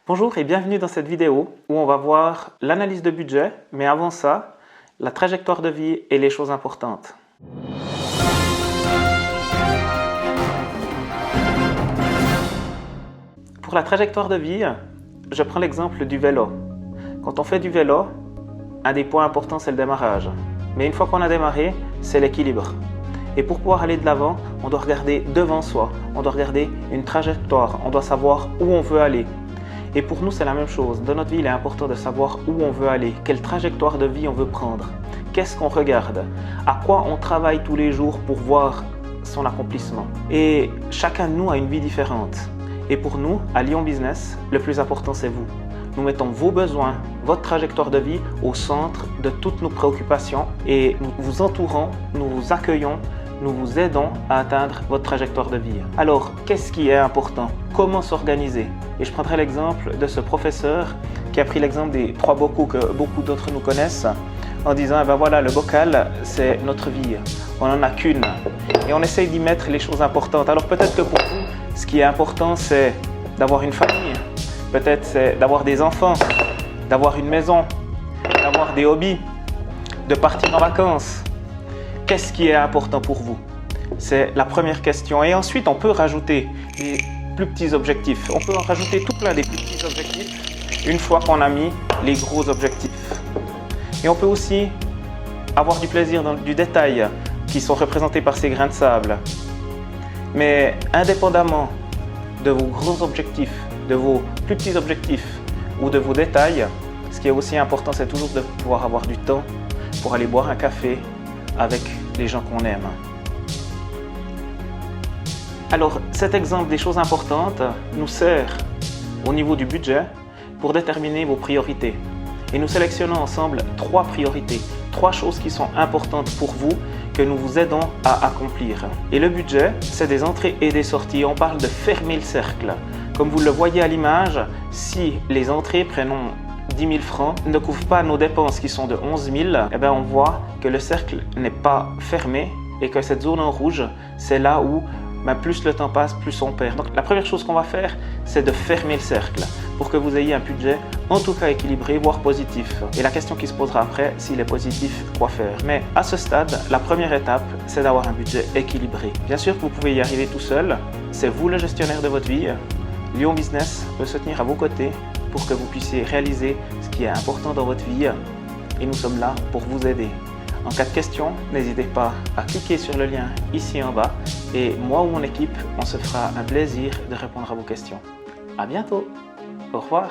Bonjour et bienvenue dans cette vidéo où on va voir l'analyse de budget, mais avant ça, la trajectoire de vie et les choses importantes. Pour la trajectoire de vie, je prends l'exemple du vélo. Quand on fait du vélo, un des points importants c'est le démarrage. Mais une fois qu'on a démarré, c'est l'équilibre. Et pour pouvoir aller de l'avant, on doit regarder devant soi, on doit regarder une trajectoire, on doit savoir où on veut aller. Et pour nous, c'est la même chose. Dans notre vie, il est important de savoir où on veut aller, quelle trajectoire de vie on veut prendre, qu'est-ce qu'on regarde, à quoi on travaille tous les jours pour voir son accomplissement. Et chacun de nous a une vie différente. Et pour nous, à Lyon Business, le plus important, c'est vous. Nous mettons vos besoins, votre trajectoire de vie au centre de toutes nos préoccupations et nous vous entourons, nous vous accueillons, nous vous aidons à atteindre votre trajectoire de vie. Alors, qu'est-ce qui est important? Comment s'organiser? Et je prendrai l'exemple de ce professeur qui a pris l'exemple des 3 bocaux que beaucoup d'autres nous connaissent en disant, eh ben voilà, le bocal, c'est notre vie. On n'en a qu'une. Et on essaye d'y mettre les choses importantes. Alors peut-être que pour vous, ce qui est important, c'est d'avoir une famille. Peut-être c'est d'avoir des enfants, d'avoir une maison, d'avoir des hobbies, de partir en vacances. Qu'est-ce qui est important pour vous? C'est la première question. Et ensuite, on peut rajouter des plus petits objectifs. On peut en rajouter tout plein des plus petits objectifs une fois qu'on a mis les gros objectifs. Et on peut aussi avoir du plaisir dans du détail qui sont représentés par ces grains de sable. Mais indépendamment de vos gros objectifs, de vos plus petits objectifs ou de vos détails, ce qui est aussi important, c'est toujours de pouvoir avoir du temps pour aller boire un café avec les gens qu'on aime. Alors, cet exemple des choses importantes nous sert au niveau du budget pour déterminer vos priorités. Et nous sélectionnons ensemble 3 priorités, 3 choses qui sont importantes pour vous, que nous vous aidons à accomplir. Et le budget, c'est des entrées et des sorties. On parle de fermer le cercle. Comme vous le voyez à l'image, si les entrées prennent 10 000 francs, ne couvrent pas nos dépenses qui sont de 11 000, eh bien on voit que le cercle n'est pas fermé et que cette zone en rouge, c'est là où plus le temps passe, plus on perd. Donc la première chose qu'on va faire, c'est de fermer le cercle pour que vous ayez un budget en tout cas équilibré, voire positif. Et la question qui se posera après, s'il est positif, quoi faire? Mais à ce stade, la première étape, c'est d'avoir un budget équilibré. Bien sûr que vous pouvez y arriver tout seul, c'est vous le gestionnaire de votre vie. Lyon Business peut se tenir à vos côtés pour que vous puissiez réaliser ce qui est important dans votre vie et nous sommes là pour vous aider. En cas de question, n'hésitez pas à cliquer sur le lien ici en bas et moi ou mon équipe, on se fera un plaisir de répondre à vos questions. À bientôt, au revoir.